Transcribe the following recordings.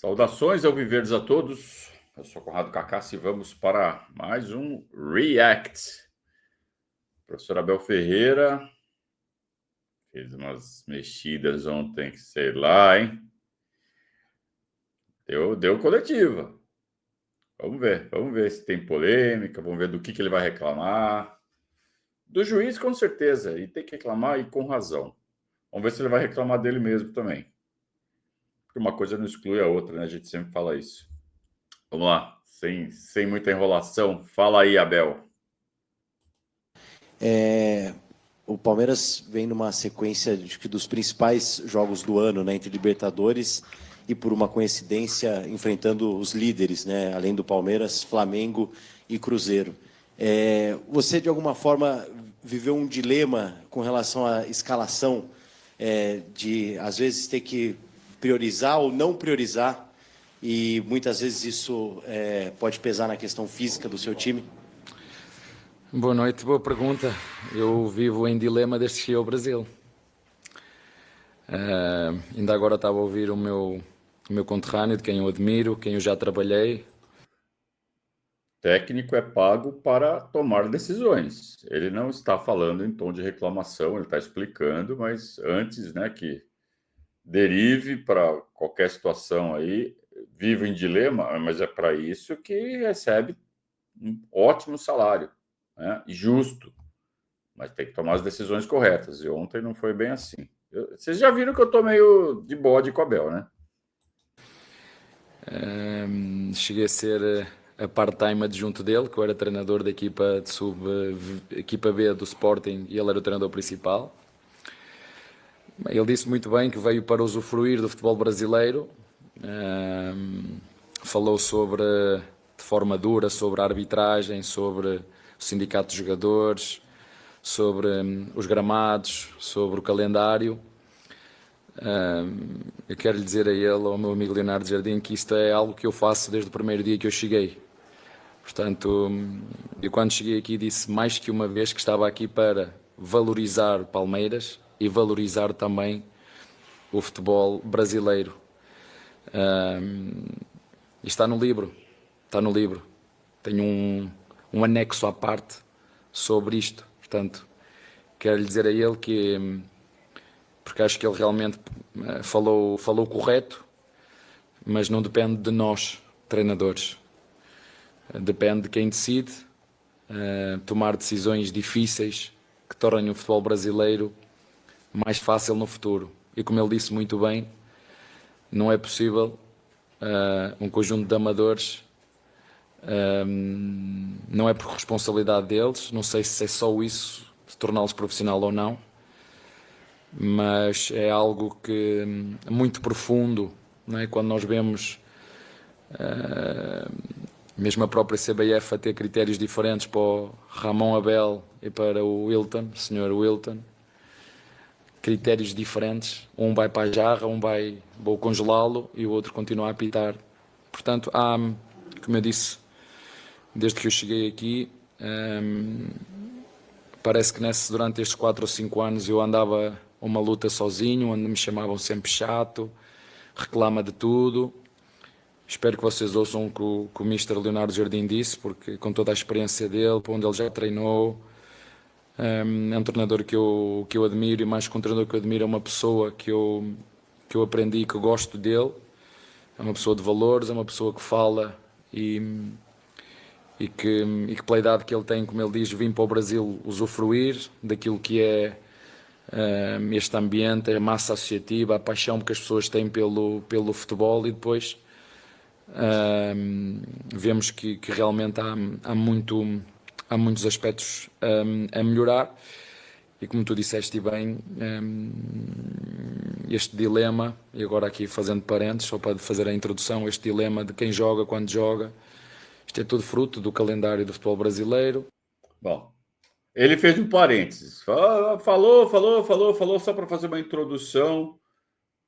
Saudações alviverdes a todos. Eu sou Conrado Cacassi e vamos para mais um React. O professor Abel Ferreira fez umas mexidas ontem, que sei lá, hein? Deu coletiva. Vamos ver se tem polêmica, vamos ver do que ele vai reclamar. Do juiz, com certeza, e tem que reclamar e com razão. Vamos ver se ele vai reclamar dele mesmo também. Porque uma coisa não exclui a outra, né? A gente sempre fala isso. Vamos lá, sem muita enrolação. Fala aí, Abel. O Palmeiras vem numa sequência dos principais jogos do ano, né, entre Libertadores e, por uma coincidência, enfrentando os líderes, né, além do Palmeiras, Flamengo e Cruzeiro. Você, de alguma forma, viveu um dilema com relação à escalação, de, às vezes, ter que priorizar ou não priorizar, e muitas vezes isso pode pesar na questão física do seu time? Boa noite, boa pergunta. Eu vivo em dilema desde que cheguei ao Brasil. Ainda agora estava a ouvir o meu conterrâneo, de quem eu admiro, quem eu já trabalhei. Técnico é pago para tomar decisões. Ele não está falando em tom de reclamação, ele está explicando, mas antes, né, que derive para qualquer situação aí, vivo em dilema, mas é para isso que recebe um ótimo salário, né, e justo, mas tem que tomar as decisões corretas. E ontem não foi bem assim. Vocês já viram que eu tô meio de bode com a Abel, né? Cheguei a ser a part-time adjunto dele, que eu era treinador da equipa equipa B do Sporting, e ele era o treinador principal. Ele disse muito bem que veio para usufruir do futebol brasileiro. Falou de forma dura, sobre a arbitragem, sobre o sindicato de jogadores, sobre os gramados, sobre o calendário. Eu quero lhe dizer a ele, ao meu amigo Leonardo Jardim, que isto é algo que eu faço desde o primeiro dia que eu cheguei. Portanto, eu quando cheguei aqui disse mais que uma vez que estava aqui para valorizar Palmeiras e valorizar também o futebol brasileiro. E está no livro. Tenho um anexo à parte sobre isto. Portanto, quero lhe dizer a ele que, porque acho que ele realmente falou correto, mas não depende de nós, treinadores. Depende de quem decide tomar decisões difíceis que tornem o futebol brasileiro mais fácil no futuro. E como ele disse muito bem, não é possível um conjunto de amadores, não é por responsabilidade deles, não sei se é só isso, de torná-los profissional ou não, mas é algo que é muito profundo, não é? Quando nós vemos mesmo a própria CBF a ter critérios diferentes para o Ramon Abel e para o Wilton, Sr. Wilton, critérios diferentes, um vai para a jarra, vou congelá-lo e o outro continua a apitar. Portanto, como eu disse, desde que eu cheguei aqui, parece que durante estes 4 ou 5 anos eu andava uma luta sozinho, onde me chamavam sempre chato, reclama de tudo. Espero que vocês ouçam o que o Mr. Leonardo Jardim disse, porque com toda a experiência dele, para onde ele já treinou, é um treinador que eu admiro, e mais que um treinador que eu admiro, é uma pessoa que eu aprendi, que eu gosto dele. É uma pessoa de valores, é uma pessoa que fala e que pela idade que ele tem, como ele diz, vim para o Brasil usufruir daquilo que é este ambiente, a massa associativa, a paixão que as pessoas têm pelo futebol, e depois vemos que realmente há muitos aspectos a melhorar. E como tu disseste bem, este dilema, e agora aqui fazendo parênteses, só para fazer a introdução, este dilema de quem joga, quando joga, isto é tudo fruto do calendário do futebol brasileiro. Bom, ele fez um parênteses. Falou, só para fazer uma introdução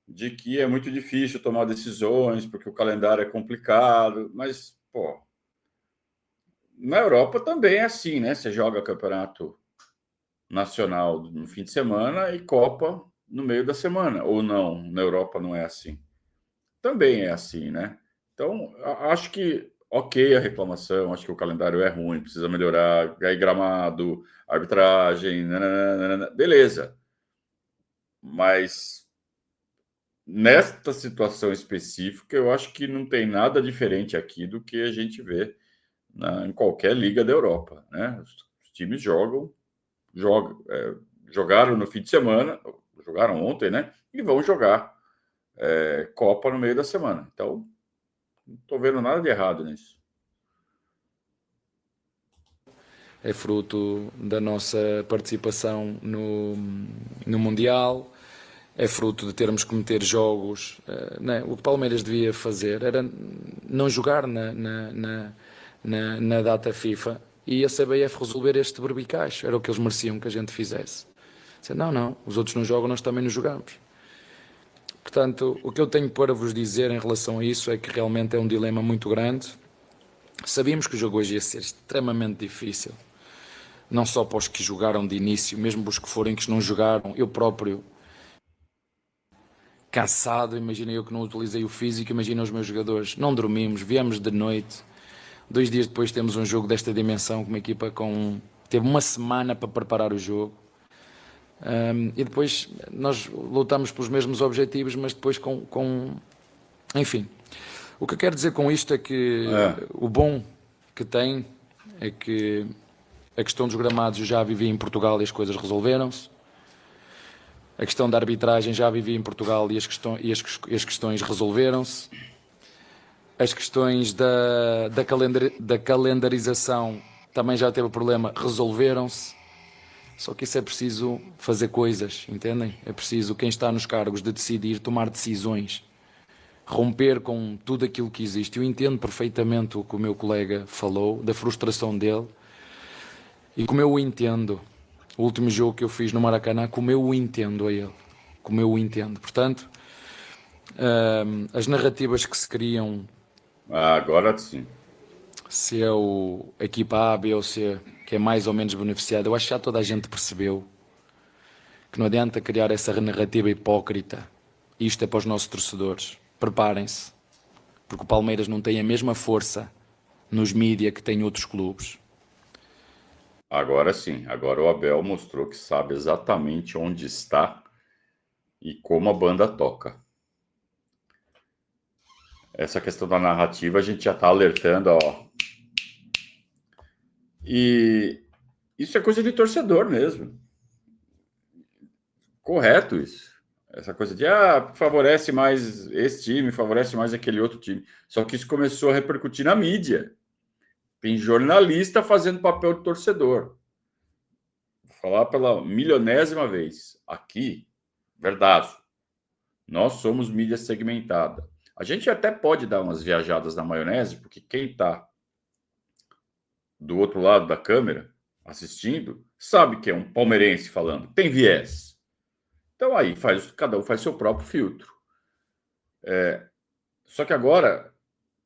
de que é muito difícil tomar decisões, porque o calendário é complicado, mas, pô, na Europa também é assim, né? Você joga campeonato nacional no fim de semana e Copa no meio da semana, ou não? Na Europa não é assim. também é assim, né? Então, acho que ok a reclamação, acho que o calendário é ruim, precisa melhorar, aí gramado, arbitragem, nananana, beleza. Mas nesta situação específica, eu acho que não tem nada diferente aqui do que a gente vê em qualquer liga da Europa, né? Os times jogaram no fim de semana, jogaram ontem, né? E vão jogar Copa no meio da semana. Então, não estou vendo nada de errado nisso. É fruto da nossa participação no Mundial, é fruto de termos que meter jogos. Né? O que Palmeiras devia fazer era não jogar na data FIFA e a CBF resolver este berbicacho. Era o que eles mereciam que a gente fizesse. Não, os outros não jogam, nós também não jogamos. Portanto, o que eu tenho para vos dizer em relação a isso é que realmente é um dilema muito grande. Sabíamos que o jogo hoje ia ser extremamente difícil. Não só para os que jogaram de início, mesmo para os que forem que não jogaram. Eu próprio, cansado, imagina eu que não utilizei o físico, imagina os meus jogadores. Não dormimos, viemos de noite. 2 dias depois temos um jogo desta dimensão, com uma equipa teve uma semana para preparar o jogo. E depois nós lutamos pelos mesmos objetivos, mas depois Enfim, o que eu quero dizer com isto é que o bom que tem é que a questão dos gramados eu já vivi em Portugal e as coisas resolveram-se. A questão da arbitragem já vivi em Portugal e as questões resolveram-se. As questões da calendarização também já teve problema, resolveram-se. Só que isso é preciso fazer coisas, entendem? É preciso quem está nos cargos de decidir, tomar decisões, romper com tudo aquilo que existe. Eu entendo perfeitamente o que o meu colega falou, da frustração dele, e como eu o entendo, o último jogo que eu fiz no Maracanã, como eu o entendo a ele, como eu o entendo. Portanto, as narrativas que se criam... Agora sim. Se é a equipa A, B ou C que é mais ou menos beneficiada, eu acho que já toda a gente percebeu que não adianta criar essa narrativa hipócrita. Isto é para os nossos torcedores. Preparem-se, porque o Palmeiras não tem a mesma força nos mídias que tem outros clubes. Agora sim, agora o Abel mostrou que sabe exatamente onde está e como a banda toca. Essa questão da narrativa a gente já está alertando, ó. E isso é coisa de torcedor mesmo. Correto isso. Essa coisa de favorece mais esse time, favorece mais aquele outro time. Só que isso começou a repercutir na mídia. Tem jornalista fazendo papel de torcedor. Vou falar pela milionésima vez. Aqui, verdade. Nós somos mídia segmentada. A gente até pode dar umas viajadas na maionese, porque quem está do outro lado da câmera assistindo sabe que é um palmeirense falando. Tem viés. Então aí cada um faz seu próprio filtro. Só que agora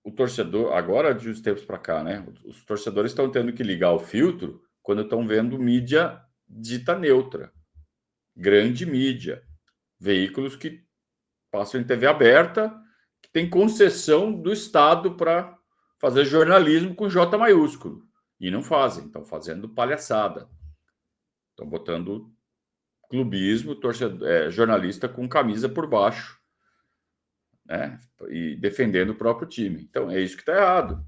o torcedor, agora de uns tempos para cá, né? Os torcedores estão tendo que ligar o filtro quando estão vendo mídia dita neutra, grande mídia, veículos que passam em TV aberta, que tem concessão do Estado para fazer jornalismo com J maiúsculo. E não fazem, estão fazendo palhaçada. Estão botando clubismo, jornalista com camisa por baixo, né? E defendendo o próprio time. Então, é isso que está errado.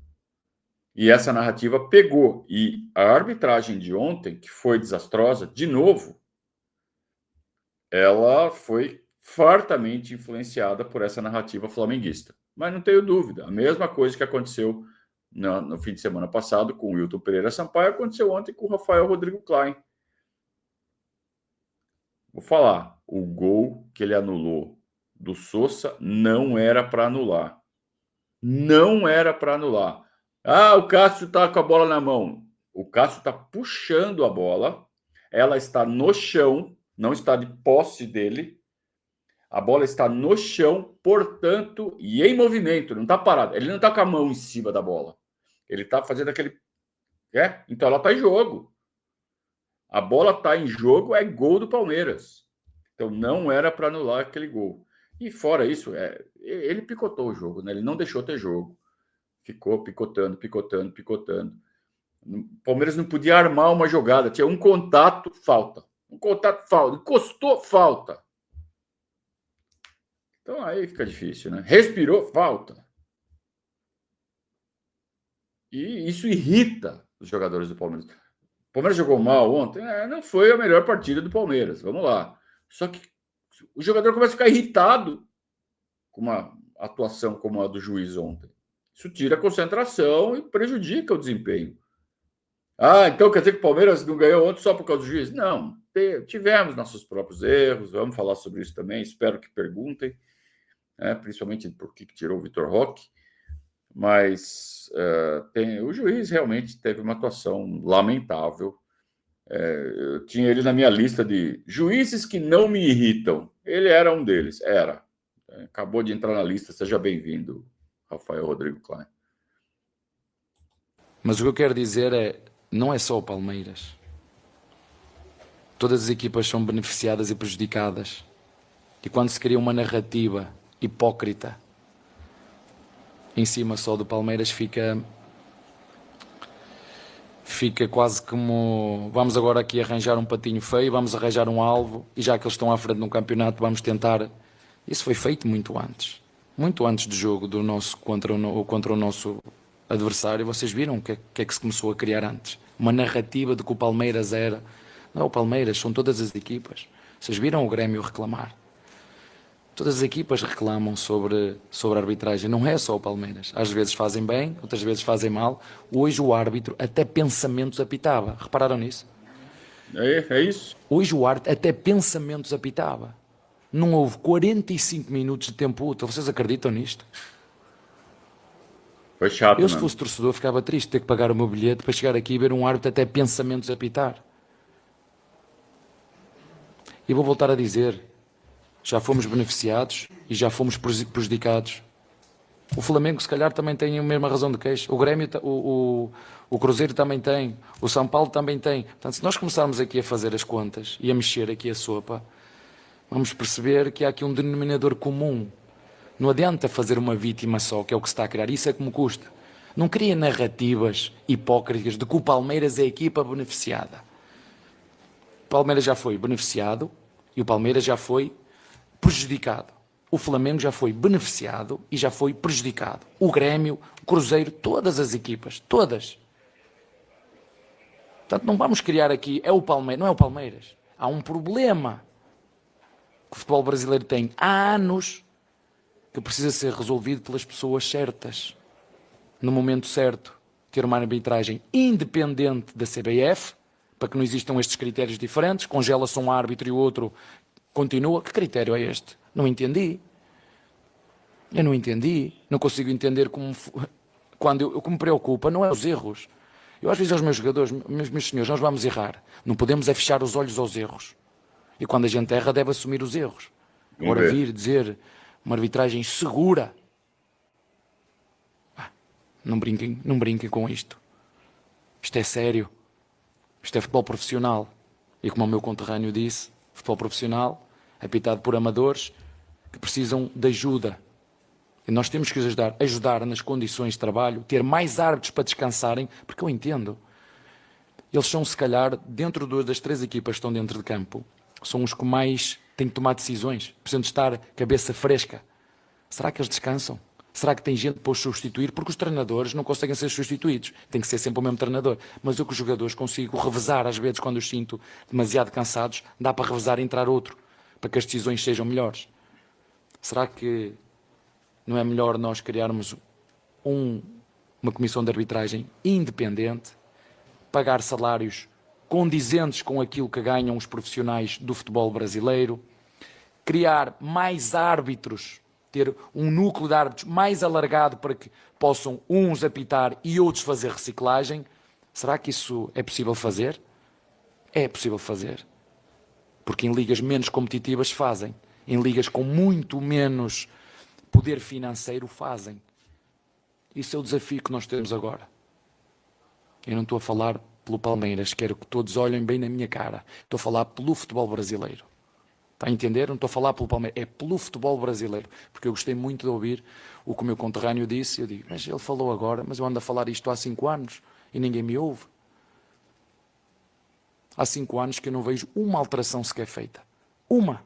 E essa narrativa pegou. E a arbitragem de ontem, que foi desastrosa, de novo, ela foi fartamente influenciada por essa narrativa flamenguista. Mas não tenho dúvida, a mesma coisa que aconteceu no fim de semana passado com o Wilton Pereira Sampaio, aconteceu ontem com o Rafael Rodrigo Klein. Vou falar, o gol que ele anulou do Sousa não era para anular. Não era para anular. O Cássio está com a bola na mão. O Cássio está puxando a bola, ela está no chão, não está de posse dele. A bola está no chão, portanto, e em movimento, não está parado. Ele não está com a mão em cima da bola. Ele está fazendo aquele... Então ela está em jogo. A bola está em jogo, é gol do Palmeiras. Então não era para anular aquele gol. E fora isso, ele picotou o jogo, né? Ele não deixou ter jogo. Ficou picotando, picotando, picotando. O Palmeiras não podia armar uma jogada. Tinha um contato, falta. Um contato, falta. Encostou, falta. Então aí fica difícil, né? Respirou, falta. E isso irrita os jogadores do Palmeiras. O Palmeiras jogou mal ontem? Não foi a melhor partida do Palmeiras. Vamos lá. Só que o jogador começa a ficar irritado com uma atuação como a do juiz ontem. Isso tira a concentração e prejudica o desempenho. Então quer dizer que o Palmeiras não ganhou ontem só por causa do juiz? Não. Tivemos nossos próprios erros. Vamos falar sobre isso também. Espero que perguntem, principalmente por que tirou o Vitor Roque. Mas o juiz realmente teve uma atuação lamentável. Eu tinha ele na minha lista de juízes que não me irritam. Ele era um deles, era. Acabou de entrar na lista, seja bem-vindo, Rafael Rodrigo Klein. Mas o que eu quero dizer não é só o Palmeiras. Todas as equipas são beneficiadas e prejudicadas. E quando se cria uma narrativa hipócrita em cima só do Palmeiras, fica quase como vamos agora aqui arranjar um patinho feio, vamos arranjar um alvo, e já que eles estão à frente no campeonato, vamos tentar. Isso foi feito muito antes do jogo do nosso contra o nosso adversário. Vocês viram o que é que se começou a criar antes? Uma narrativa de que o Palmeiras era... Não é o Palmeiras, são todas as equipas. Vocês viram o Grêmio reclamar? Todas as equipas reclamam sobre a arbitragem, não é só o Palmeiras. Às vezes fazem bem, outras vezes fazem mal. Hoje o árbitro até pensamentos apitava. Repararam nisso? É isso. Hoje o árbitro até pensamentos apitava. Não houve 45 minutos de tempo útil. Vocês acreditam nisto? Foi chato, Eu, se fosse torcedor, ficava triste de ter que pagar o meu bilhete para chegar aqui e ver um árbitro até pensamentos apitar. E vou voltar a dizer, já fomos beneficiados e já fomos prejudicados. O Flamengo, se calhar, também tem a mesma razão de queixa. O Grêmio, o Cruzeiro também tem. O São Paulo também tem. Portanto, se nós começarmos aqui a fazer as contas e a mexer aqui a sopa, vamos perceber que há aqui um denominador comum. Não adianta fazer uma vítima só, que é o que se está a criar. Isso é que me custa. Não cria narrativas hipócritas de que o Palmeiras é a equipa beneficiada. O Palmeiras já foi beneficiado e o Palmeiras já foi prejudicado. O Flamengo já foi beneficiado e já foi prejudicado. O Grêmio, o Cruzeiro, todas as equipas, todas. Portanto, não vamos criar aqui, é o Palmeiras, não é o Palmeiras. Há um problema que o futebol brasileiro tem há anos que precisa ser resolvido pelas pessoas certas, no momento certo. Ter uma arbitragem independente da CBF, para que não existam estes critérios diferentes, congela-se um árbitro e o outro continua. Que critério é este? Não entendi. Eu não entendi. Não consigo entender como... O que me preocupa não é os erros. Eu às vezes aos meus jogadores, meus senhores, nós vamos errar. Não podemos é fechar os olhos aos erros. E quando a gente erra, deve assumir os erros. Agora vir dizer uma arbitragem segura. Não brinquem com isto. Isto é sério. Isto é futebol profissional. E como o meu conterrâneo disse, futebol profissional, apitado por amadores que precisam de ajuda. E nós temos que ajudar nas condições de trabalho, ter mais árbitros para descansarem, porque eu entendo. Eles são, se calhar, dentro das 3 equipas que estão dentro de campo, são os que mais têm que tomar decisões, precisam de estar cabeça fresca. Será que eles descansam? Será que tem gente para os substituir? Porque os treinadores não conseguem ser substituídos. Tem que ser sempre o mesmo treinador. Mas eu com os jogadores consigo revezar, às vezes, quando os sinto demasiado cansados, dá para revezar e entrar outro, para que as decisões sejam melhores. Será que não é melhor nós criarmos uma comissão de arbitragem independente, pagar salários condizentes com aquilo que ganham os profissionais do futebol brasileiro, criar mais árbitros, ter um núcleo de árbitros mais alargado para que possam uns apitar e outros fazer reciclagem? Será que isso é possível fazer? É possível fazer. Porque em ligas menos competitivas fazem. Em ligas com muito menos poder financeiro fazem. Isso é o desafio que nós temos agora. Eu não estou a falar pelo Palmeiras, quero que todos olhem bem na minha cara. Estou a falar pelo futebol brasileiro. Está a entender? Não estou a falar pelo Palmeiras, é pelo futebol brasileiro. Porque eu gostei muito de ouvir o que o meu conterrâneo disse. Eu digo, mas ele falou agora, mas eu ando a falar isto há 5 anos e ninguém me ouve. Há 5 anos que eu não vejo uma alteração sequer feita. Uma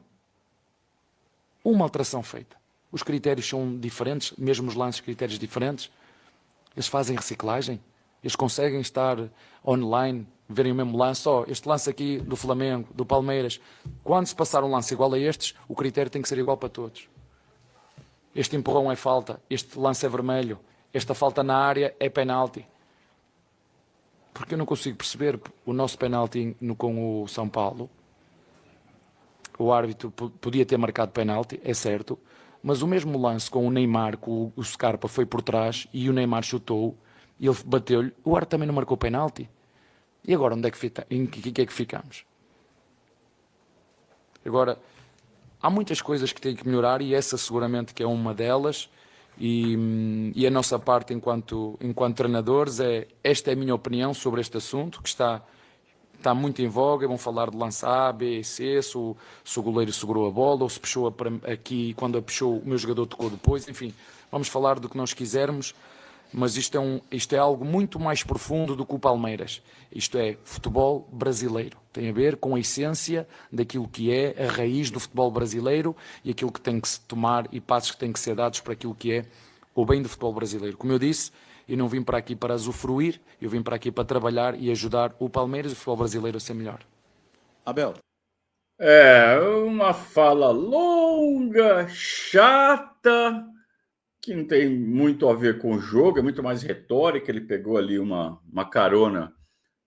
alteração feita. Os critérios são diferentes, mesmo os lances, critérios diferentes. Eles fazem reciclagem. Eles conseguem estar online, verem o mesmo lance. Este lance aqui do Flamengo, do Palmeiras. Quando se passar um lance igual a estes, o critério tem que ser igual para todos. Este empurrão é falta, este lance é vermelho, esta falta na área é penalti. Porque eu não consigo perceber o nosso penalti com o São Paulo. O árbitro podia ter marcado penalti, é certo, mas o mesmo lance com o Neymar, com o Scarpa foi por trás e o Neymar chutou e ele bateu-lhe, o árbitro também não marcou penalti. E agora onde é em que é que ficamos? Agora, há muitas coisas que têm que melhorar e essa seguramente que é uma delas. E a nossa parte enquanto treinadores esta é a minha opinião sobre este assunto que está muito em voga. Vão falar de lance A, B e C, se o goleiro segurou a bola ou se puxou aqui e quando a puxou o meu jogador tocou depois. Enfim, vamos falar do que nós quisermos, mas isto é algo muito mais profundo do que o Palmeiras. Isto é futebol brasileiro, tem a ver com a essência daquilo que é a raiz do futebol brasileiro e aquilo que tem que se tomar e passos que têm que ser dados para aquilo que é o bem do futebol brasileiro. Como eu disse, eu não vim para aqui para usufruir, eu vim para aqui para trabalhar e ajudar o Palmeiras e o futebol brasileiro a ser melhor. Abel. Uma fala longa, chata, que não tem muito a ver com o jogo, é muito mais retórica. Ele pegou ali uma carona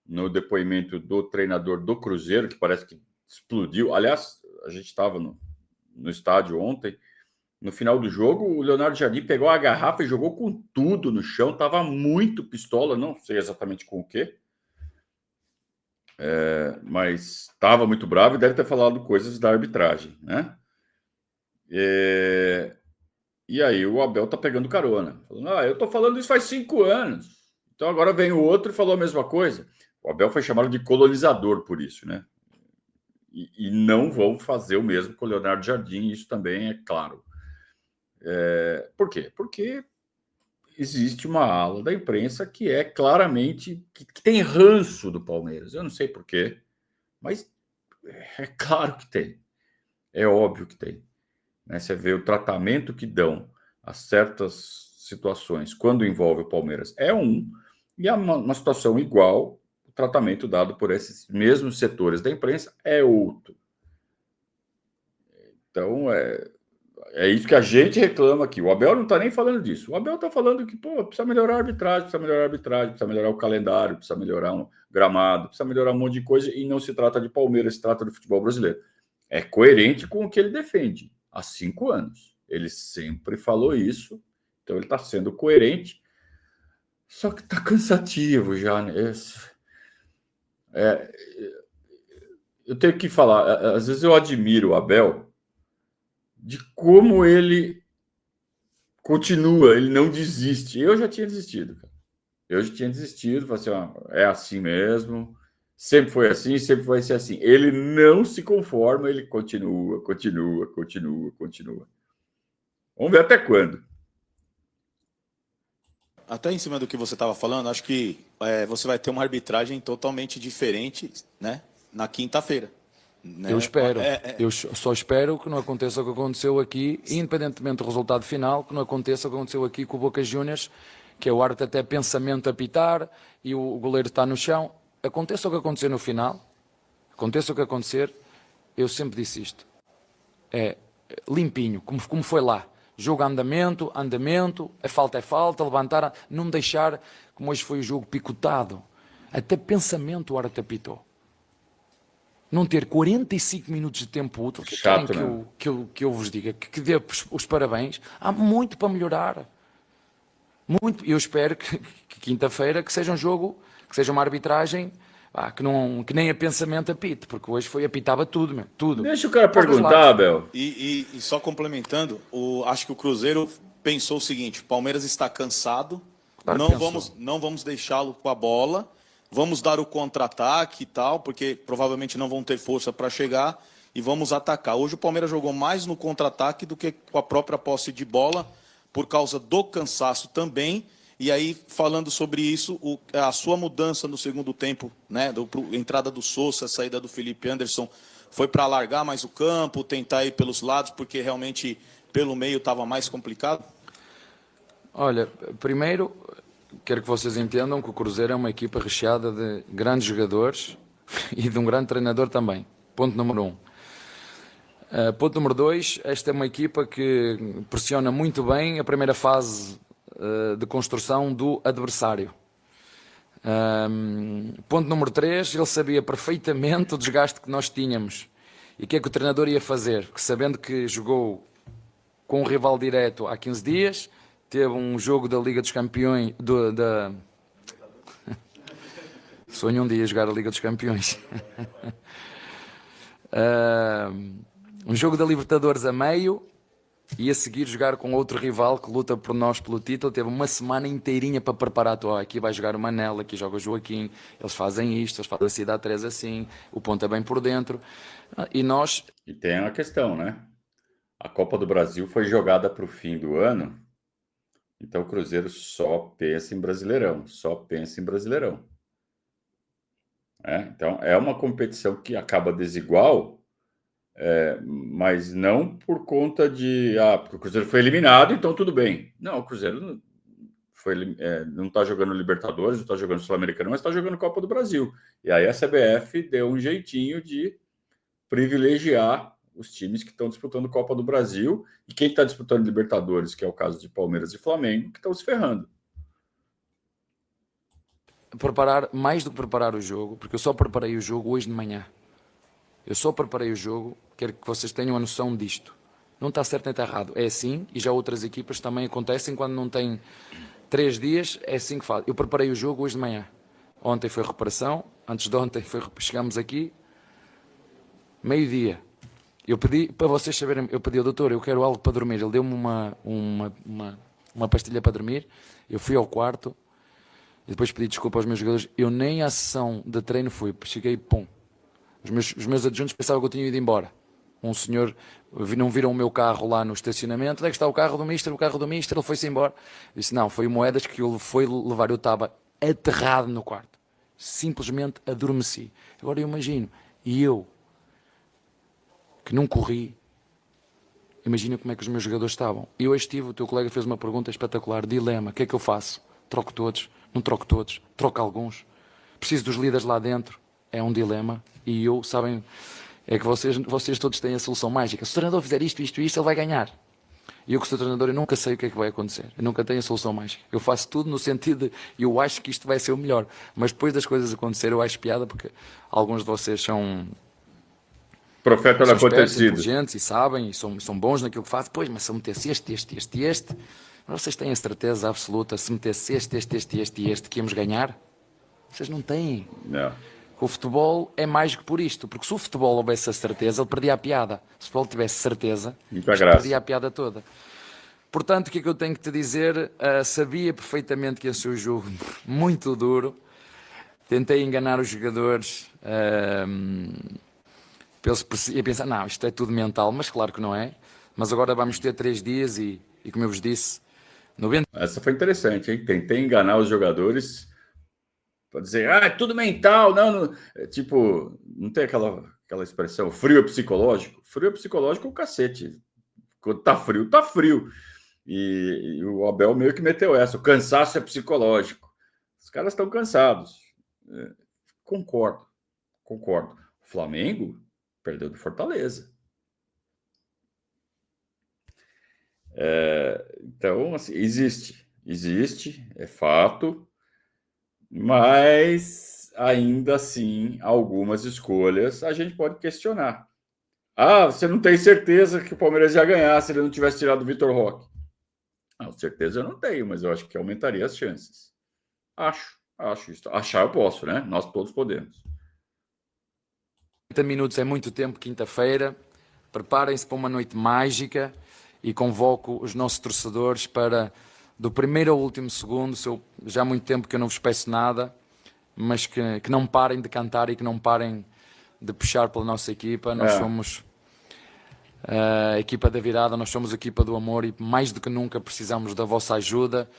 no depoimento do treinador do Cruzeiro, que parece que explodiu. Aliás, a gente estava no estádio ontem. No final do jogo, o Leonardo Jardim pegou a garrafa e jogou com tudo no chão. Estava muito pistola, não sei exatamente com o quê. Mas estava muito bravo e deve ter falado coisas da arbitragem, né? E aí o Abel tá pegando carona. Falando, eu tô falando isso faz 5 anos. Então agora vem o outro e falou a mesma coisa. O Abel foi chamado de colonizador por isso, né? E não vão fazer o mesmo com o Leonardo Jardim, isso também é claro. Por quê? Porque existe uma ala da imprensa que é claramente, que tem ranço do Palmeiras. Eu não sei por quê, mas é claro que tem. É óbvio que tem. Né? Você vê o tratamento que dão a certas situações quando envolve o Palmeiras e uma situação igual, o tratamento dado por esses mesmos setores da imprensa é outro. Então, é isso que a gente reclama aqui. O Abel não está nem falando disso. O Abel está falando que precisa melhorar a arbitragem, precisa melhorar o calendário, precisa melhorar um gramado, precisa melhorar um monte de coisa, e não se trata de Palmeiras, se trata do futebol brasileiro. É coerente com o que ele defende há 5 anos. Ele sempre falou isso, então ele está sendo coerente, só que está cansativo já, né? Eu tenho que falar, às vezes eu admiro o Abel de como ele continua, ele não desiste. Eu já tinha desistido, cara. Falei assim, é assim mesmo, sempre foi assim, sempre vai ser assim. Ele não se conforma, ele continua. Vamos ver até quando. Até em cima do que você estava falando, acho que você vai ter uma arbitragem totalmente diferente, né, na quinta-feira. Né? Eu espero. Eu só espero que não aconteça o que aconteceu aqui, independentemente do resultado final, que não aconteça o que aconteceu aqui com o Boca Juniors, que é o árbitro até pensamento a apitar e o goleiro está no chão. Aconteça o que acontecer no final, aconteça o que acontecer, eu sempre disse isto. Limpinho, como foi lá. Jogo andamento, a falta é falta, levantar, não deixar, como hoje foi o jogo, picotado. Até pensamento o árbitro apitou. Não ter 45 minutos de tempo útil, que querem que eu vos diga, que dê os parabéns. Há muito para melhorar. Muito. Eu espero que quinta-feira que seja um jogo, que seja uma arbitragem que nem a pensamento apite, porque hoje apitava tudo, meu, tudo. Deixa o cara perguntar, Abel. E só complementando, acho que o Cruzeiro pensou o seguinte: o Palmeiras está cansado, claro, não vamos deixá-lo com a bola, vamos dar o contra-ataque e tal, porque provavelmente não vão ter força para chegar, e vamos atacar. Hoje o Palmeiras jogou mais no contra-ataque do que com a própria posse de bola, por causa do cansaço também. E aí, falando sobre isso, a sua mudança no segundo tempo, né, entrada do Sousa, a saída do Felipe Anderson, foi para alargar mais o campo, tentar ir pelos lados, porque realmente pelo meio estava mais complicado? Olha, primeiro, quero que vocês entendam que o Cruzeiro é uma equipa recheada de grandes jogadores e de um grande treinador também. Ponto número 1. Ponto número 2, esta é uma equipa que pressiona muito bem a primeira fase de construção do adversário. Ponto número 3, ele sabia perfeitamente o desgaste que nós tínhamos e o que é que o treinador ia fazer, porque sabendo que jogou com um rival direto há 15 dias, teve um jogo da Liga dos Campeões, sonho um dia jogar a Liga dos Campeões. Um jogo da Libertadores a meio e a seguir jogar com outro rival que luta por nós pelo título. Teve uma semana inteirinha para preparar. Aqui vai jogar o Manela, aqui joga o Joaquim, eles fazem isto, eles fazem a Cidade 3 assim, o ponto é bem por dentro. E nós... E tem a questão, né? A Copa do Brasil foi jogada para o fim do ano, então o Cruzeiro só pensa em Brasileirão, só pensa em Brasileirão. Então é uma competição que acaba desigual, mas não por conta de porque o Cruzeiro foi eliminado, então tudo bem. Não, o Cruzeiro não está jogando Libertadores, não está jogando Sul-Americano, mas está jogando Copa do Brasil. E aí a CBF deu um jeitinho de privilegiar os times que estão disputando Copa do Brasil e quem está disputando Libertadores, que é o caso de Palmeiras e Flamengo, que estão se ferrando. Preparar, mais do que preparar o jogo, porque eu só preparei o jogo hoje de manhã. Eu só preparei o jogo, quero que vocês tenham a noção disto. Não está certo nem está errado. É assim, e já outras equipas também acontecem quando não têm 3 dias, é assim que faz. Eu preparei o jogo hoje de manhã. Ontem foi reparação, antes de ontem chegamos aqui, meio-dia. Eu pedi, para vocês saberem, eu pedi ao doutor, eu quero algo para dormir. Ele deu-me uma pastilha para dormir. Eu fui ao quarto e depois pedi desculpa aos meus jogadores. Eu nem à sessão de treino fui. Cheguei, pum. Os meus adjuntos pensavam que eu tinha ido embora. Um senhor, não viram o meu carro lá no estacionamento. Onde é que está o carro do Mister? O carro do Mister, ele foi-se embora. Eu disse, não, foi o Moedas que ele foi levar. Eu estava aterrado no quarto. Simplesmente adormeci. Agora eu imagino, e eu, que não corri, imagina como é que os meus jogadores estavam. E hoje o teu colega fez uma pergunta espetacular, dilema, o que é que eu faço? Troco todos? Não troco todos? Troco alguns? Preciso dos líderes lá dentro? É um dilema. E eu, sabem, é que vocês todos têm a solução mágica. Se o treinador fizer isto, ele vai ganhar. E eu, que sou treinador, eu nunca sei o que é que vai acontecer. Eu nunca tenho a solução mágica. Eu faço tudo no sentido de, eu acho que isto vai ser o melhor. Mas depois das coisas acontecerem, eu acho piada, porque alguns de vocês são Profeta do acontecido. Inteligentes e sabem, e são bons naquilo que fazem. Pois, mas se eu metesse este, vocês têm a certeza absoluta, se metesse este, que íamos ganhar? Vocês não têm. Não. O futebol é mais que por isto, porque se o futebol houvesse a certeza, ele perdia a piada. Se o futebol tivesse certeza, perdia a piada toda. Portanto, o que é que eu tenho que te dizer? Sabia perfeitamente que ia ser um jogo muito duro. Tentei enganar os jogadores. E pensar, não, isto é tudo mental, mas claro que não é. Mas agora vamos ter 3 dias e como eu vos disse, 90... Essa foi interessante, hein? Tentei enganar os jogadores para dizer, é tudo mental, não. Tipo, não tem aquela expressão, frio é psicológico? Frio é psicológico é o cacete. Quando tá frio. E o Abel meio que meteu essa, o cansaço é psicológico. Os caras estão cansados. Concordo. O Flamengo perdeu do Fortaleza. Então, assim, existe, é fato, mas ainda assim, algumas escolhas a gente pode questionar. Você não tem certeza que o Palmeiras ia ganhar se ele não tivesse tirado o Vitor Roque? Não, certeza eu não tenho, mas eu acho que aumentaria as chances. Acho isso. Achar eu posso, né? Nós todos podemos. 30 minutos é muito tempo, quinta-feira. Preparem-se para uma noite mágica e convoco os nossos torcedores para, do primeiro ao último segundo, já há muito tempo que eu não vos peço nada, mas que não parem de cantar e que não parem de puxar pela nossa equipa. Nós somos a equipa da virada, nós somos a equipa do amor e mais do que nunca precisamos da vossa ajuda,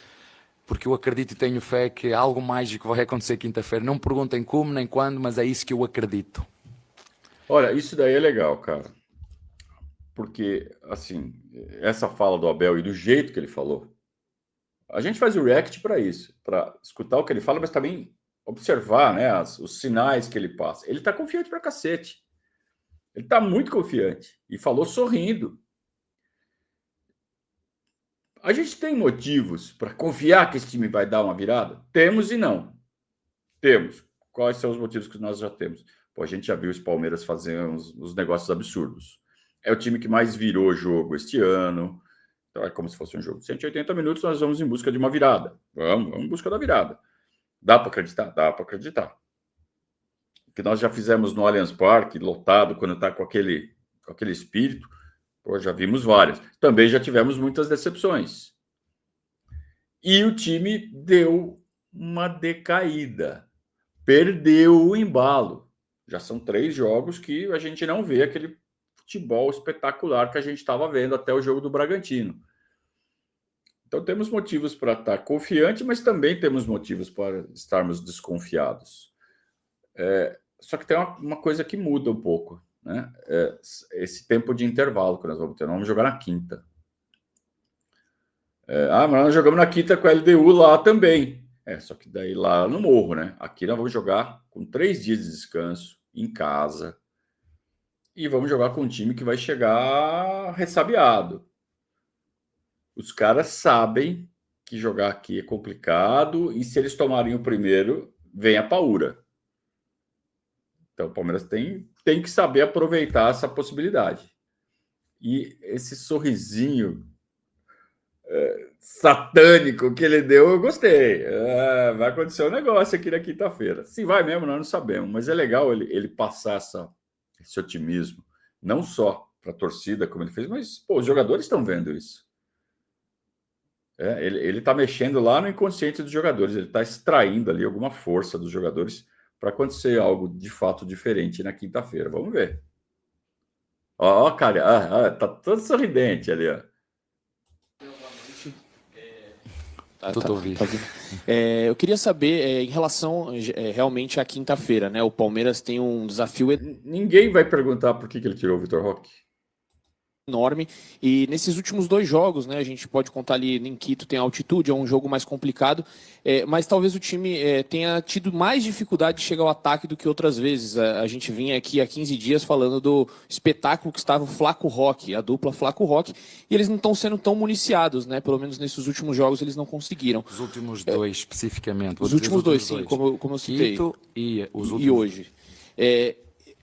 porque eu acredito e tenho fé que algo mágico vai acontecer quinta-feira. Não me perguntem como nem quando, mas é isso que eu acredito. Olha, isso daí é legal, cara. Porque, assim, essa fala do Abel e do jeito que ele falou, a gente faz o react para isso, para escutar o que ele fala, mas também observar, né, os sinais que ele passa. Ele tá confiante pra cacete. Ele tá muito confiante. E falou sorrindo. A gente tem motivos para confiar que esse time vai dar uma virada? Temos e não. Temos. Quais são os motivos que nós já temos? Pô, a gente já viu os Palmeiras fazendo uns negócios absurdos. É o time que mais virou jogo este ano. Então é como se fosse um jogo de 180 minutos, nós vamos em busca de uma virada. Vamos em busca da virada. Dá para acreditar? Dá para acreditar. O que nós já fizemos no Allianz Parque, lotado, quando está com aquele espírito, pô, já vimos várias. Também já tivemos muitas decepções. E o time deu uma decaída. Perdeu o embalo. Já são 3 jogos que a gente não vê aquele futebol espetacular que a gente estava vendo até o jogo do Bragantino. Então temos motivos para estar confiante, mas também temos motivos para estarmos desconfiados. Só que tem uma coisa que muda um pouco, né? Esse tempo de intervalo que nós vamos ter. Nós vamos jogar na quinta. Mas nós jogamos na quinta com a LDU lá também. Só que daí lá no Morro, né? Aqui nós vamos jogar com 3 dias de descanso, em casa. E vamos jogar com um time que vai chegar ressabiado. Os caras sabem que jogar aqui é complicado e se eles tomarem o primeiro, vem a paura. Então o Palmeiras tem que saber aproveitar essa possibilidade. E esse sorrisinho satânico que ele deu, eu gostei. Vai acontecer um negócio aqui na quinta-feira. Se vai mesmo, nós não sabemos. Mas é legal ele passar esse otimismo, não só para a torcida, como ele fez, mas pô, os jogadores estão vendo isso. Ele está mexendo lá no inconsciente dos jogadores, ele está extraindo ali alguma força dos jogadores para acontecer algo de fato diferente na quinta-feira. Vamos ver. Ó, cara, tá todo sorridente ali, ó. Eu queria saber em relação realmente à quinta-feira, né? O Palmeiras tem um desafio Ninguém vai perguntar por que ele tirou o Vitor Roque. Enorme, e nesses últimos 2 jogos, né, a gente pode contar ali em Quito, tem altitude, é um jogo mais complicado, mas talvez o time tenha tido mais dificuldade de chegar ao ataque do que outras vezes. A gente vinha aqui há 15 dias falando do espetáculo que estava o Flaco Roque, a dupla Flaco Roque, e eles não estão sendo tão municiados, né, pelo menos nesses últimos jogos eles não conseguiram. Os últimos 2, especificamente. Os últimos 2, sim, como eu citei. Quito e hoje.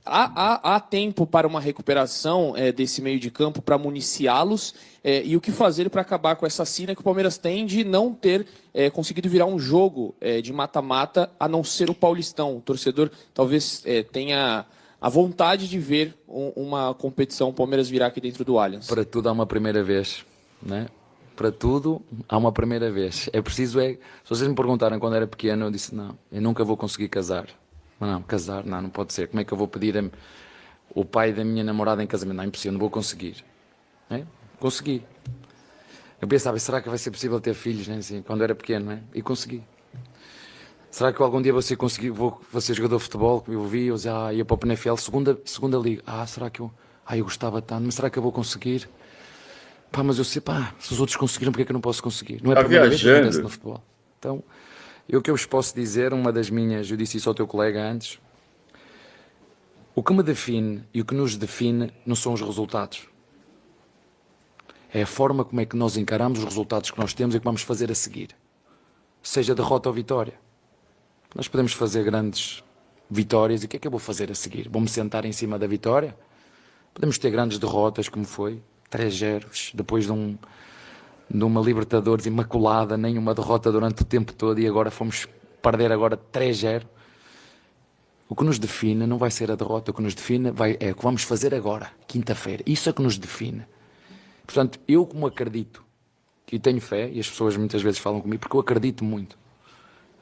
Há tempo para uma recuperação desse meio de campo para municiá-los e o que fazer para acabar com essa sina que o Palmeiras tem de não ter conseguido virar um jogo de mata-mata, a não ser o Paulistão. O torcedor talvez tenha a vontade de ver uma competição, o Palmeiras virar aqui dentro do Allianz. Para tudo há uma primeira vez, né? Para tudo há uma primeira vez. É preciso, se vocês me perguntaram quando era pequeno, eu disse, não, eu nunca vou conseguir casar. Não, casar, não pode ser. Como é que eu vou pedir o pai da minha namorada em casamento? Não, é impossível, não vou conseguir. Consegui. Eu pensava, será que vai ser possível ter filhos, né? Assim, quando era pequeno, né? E consegui. Será que algum dia vou ser jogador de futebol? Eu vi, eu ia para o PNFL, segunda liga. Será que eu gostava tanto, mas será que eu vou conseguir? Mas eu sei, se os outros conseguiram, porque é que eu não posso conseguir? Não é a primeira vez que acontece no futebol. Então, o que eu vos posso dizer, eu disse isso ao teu colega antes, o que me define e o que nos define não são os resultados. É a forma como é que nós encaramos os resultados que nós temos e que vamos fazer a seguir. Seja derrota ou vitória. Nós podemos fazer grandes vitórias e o que é que eu vou fazer a seguir? Vou-me sentar em cima da vitória? Podemos ter grandes derrotas, como foi, 3-0, depois de uma Libertadores imaculada, nenhuma derrota durante o tempo todo e agora fomos perder 3-0. O que nos define não vai ser a derrota, o que nos define é o que vamos fazer agora, quinta-feira. Isso é que nos define. Portanto, eu como acredito, e tenho fé, e as pessoas muitas vezes falam comigo, porque eu acredito muito.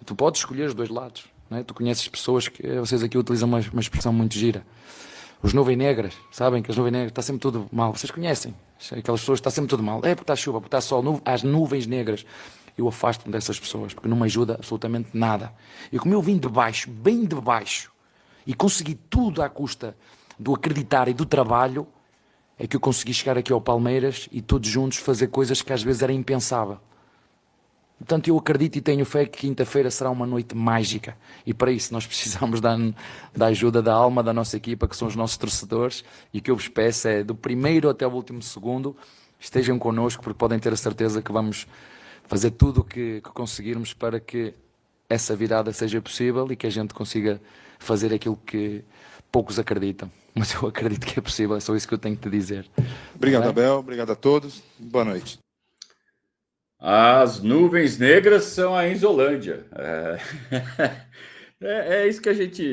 Tu podes escolher os 2 lados. não é? Tu conheces pessoas que vocês aqui utilizam uma expressão muito gira. Os nuvens negras, sabem que as nuvens negras está sempre tudo mal. Vocês conhecem aquelas pessoas que está sempre tudo mal. É porque está chuva, porque está sol, as nuvens negras. Eu afasto-me dessas pessoas porque não me ajuda absolutamente nada. E como eu vim de baixo, bem de baixo, e consegui tudo à custa do acreditar e do trabalho, é que eu consegui chegar aqui ao Palmeiras e todos juntos fazer coisas que às vezes era impensável. Portanto, eu acredito e tenho fé que quinta-feira será uma noite mágica. E para isso nós precisamos da ajuda da alma da nossa equipa, que são os nossos torcedores. E o que eu vos peço é, do primeiro até o último segundo, estejam connosco, porque podem ter a certeza que vamos fazer tudo o que conseguirmos para que essa virada seja possível e que a gente consiga fazer aquilo que poucos acreditam. Mas eu acredito que é possível, é só isso que eu tenho que te dizer. Obrigado, Abel. Obrigado a todos. Boa noite. As nuvens negras são a Enzolândia. É isso que a gente...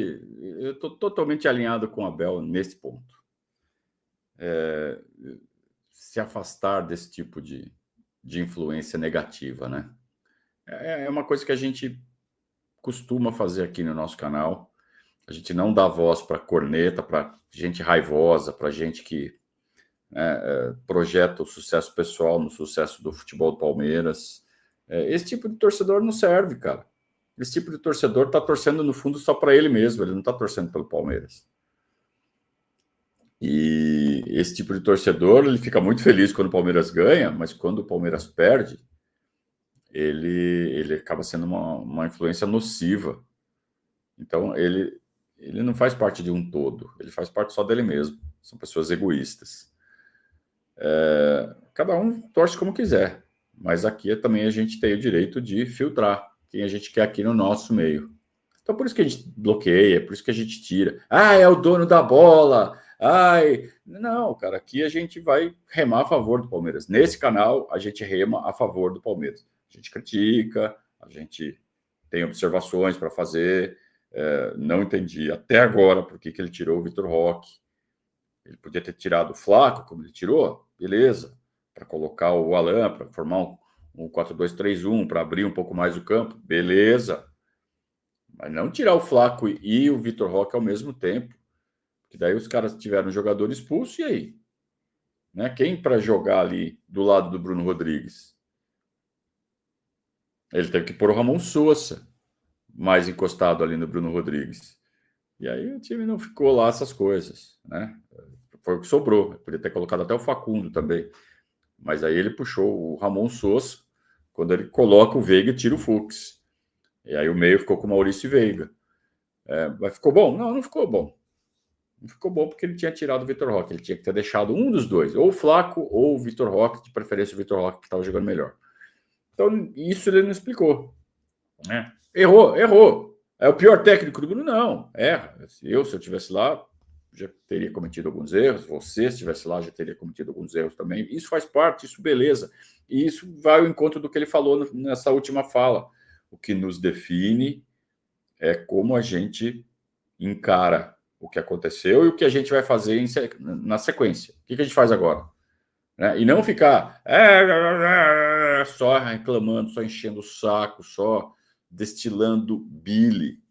Eu estou totalmente alinhado com o Abel nesse ponto. Se afastar desse tipo de influência negativa, né? É uma coisa que a gente costuma fazer aqui no nosso canal. A gente não dá voz para corneta, para gente raivosa, para gente que projeta o sucesso pessoal no sucesso do futebol do Palmeiras. Esse tipo de torcedor não serve, cara. Esse tipo de torcedor está torcendo, no fundo, só para ele mesmo. Ele não está torcendo pelo Palmeiras. E esse tipo de torcedor, ele fica muito feliz quando o Palmeiras ganha, mas quando o Palmeiras perde, ele acaba sendo uma influência nociva. Então, ele não faz parte de um todo. Ele faz parte só dele mesmo. São pessoas egoístas. Cada um torce como quiser, mas aqui também a gente tem o direito de filtrar quem a gente quer aqui no nosso meio. Então por isso que a gente bloqueia, por isso que a gente tira. É o dono da bola. Não, cara, aqui a gente vai remar a favor do Palmeiras. Nesse canal a gente rema a favor do Palmeiras. A gente critica, a gente tem observações para fazer. Não entendi até agora por que ele tirou o Vitor Roque. Ele podia ter tirado o Flaco, como ele tirou, beleza, para colocar o Alan, para formar um 4-2-3-1, para abrir um pouco mais o campo, beleza. Mas não tirar o Flaco e o Vitor Roque ao mesmo tempo, que daí os caras tiveram um jogador expulso, e aí? Né? Quem para jogar ali do lado do Bruno Rodrigues? Ele teve que pôr o Ramon Sousa mais encostado ali no Bruno Rodrigues. E aí o time não ficou lá essas coisas, né? Foi o que sobrou. Eu podia ter colocado até o Facundo também. Mas aí ele puxou o Ramon Sousa, quando ele coloca o Veiga e tira o Fux. E aí o meio ficou com o Maurício e Veiga. Mas ficou bom? Não ficou bom. Não ficou bom porque ele tinha tirado o Vitor Roque. Ele tinha que ter deixado um dos dois, ou o Flaco ou o Vitor Roque, de preferência o Vitor Roque, que estava jogando melhor. Então, isso ele não explicou. Né? Errou. É o pior técnico do mundo? Não, erra. Se eu estivesse lá, já teria cometido alguns erros. Você, se estivesse lá, já teria cometido alguns erros também. Isso faz parte, isso beleza. E isso vai ao encontro do que ele falou nessa última fala. O que nos define é como a gente encara o que aconteceu e o que a gente vai fazer na sequência. O que a gente faz agora? Né? E não ficar só reclamando, só enchendo o saco, só destilando bile.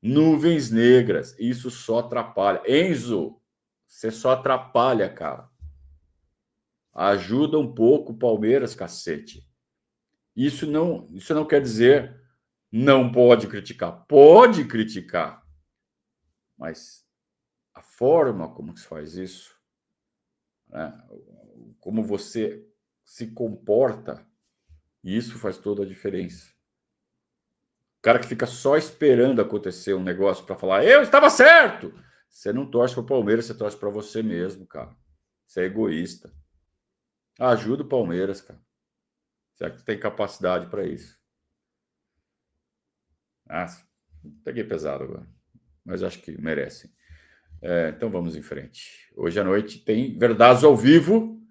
Nuvens negras, isso só atrapalha. Enzo, você só atrapalha, cara. Ajuda um pouco o Palmeiras, cacete. Isso não quer dizer não pode criticar. Pode criticar. Mas a forma como se faz isso, né? Como você se comporta, isso faz toda a diferença. O cara que fica só esperando acontecer um negócio para falar, eu estava certo. Você não torce para o Palmeiras, você torce para você mesmo, cara. Você é egoísta. Ajuda o Palmeiras, cara. Será que tem capacidade para isso? Peguei pesado agora. Mas acho que merecem. Então vamos em frente. Hoje à noite tem Verdades ao Vivo.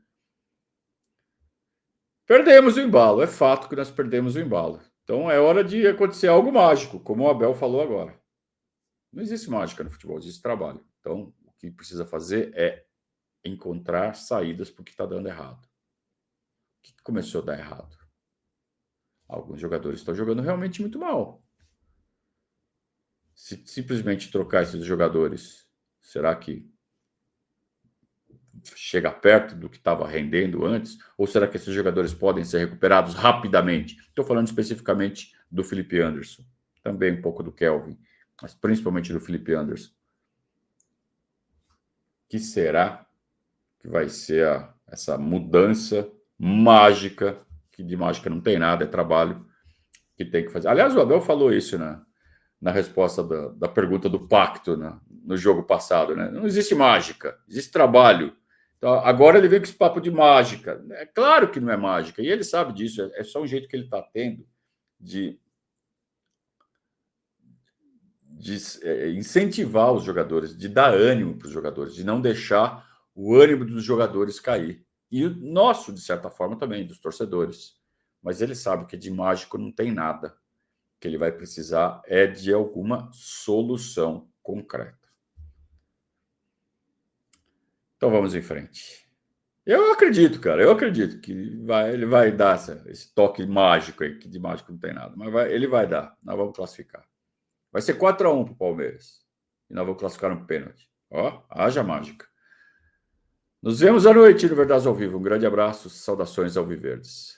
Perdemos o embalo. É fato que nós perdemos o embalo. Então é hora de acontecer algo mágico, como o Abel falou agora. Não existe mágica no futebol, existe trabalho. Então o que precisa fazer é encontrar saídas para o que está dando errado. O que começou a dar errado? Alguns jogadores estão jogando realmente muito mal. Se simplesmente trocar esses jogadores, será que chega perto do que estava rendendo antes? Ou será que esses jogadores podem ser recuperados rapidamente? Estou falando especificamente do Felipe Anderson, também um pouco do Kelvin, mas principalmente do Felipe Anderson. Que será que vai ser essa mudança mágica, que de mágica não tem nada, é trabalho que tem que fazer. Aliás, o Abel falou isso na resposta da pergunta do pacto no jogo passado, né? Não existe mágica, existe trabalho. Então, agora ele vem com esse papo de mágica. É claro que não é mágica, e ele sabe disso, é só um jeito que ele está tendo de incentivar os jogadores, de dar ânimo para os jogadores, de não deixar o ânimo dos jogadores cair. E o nosso, de certa forma, também, dos torcedores. Mas ele sabe que de mágico não tem nada. O que ele vai precisar é de alguma solução concreta. Então vamos em frente. Eu acredito, cara, eu acredito que ele vai dar esse toque mágico aí, que de mágico não tem nada. Mas ele vai dar, nós vamos classificar. Vai ser 4-1 para o Palmeiras. E nós vamos classificar um pênalti. Ó, haja mágica. Nos vemos à noite no Verdades ao Vivo. Um grande abraço, saudações alviverdes.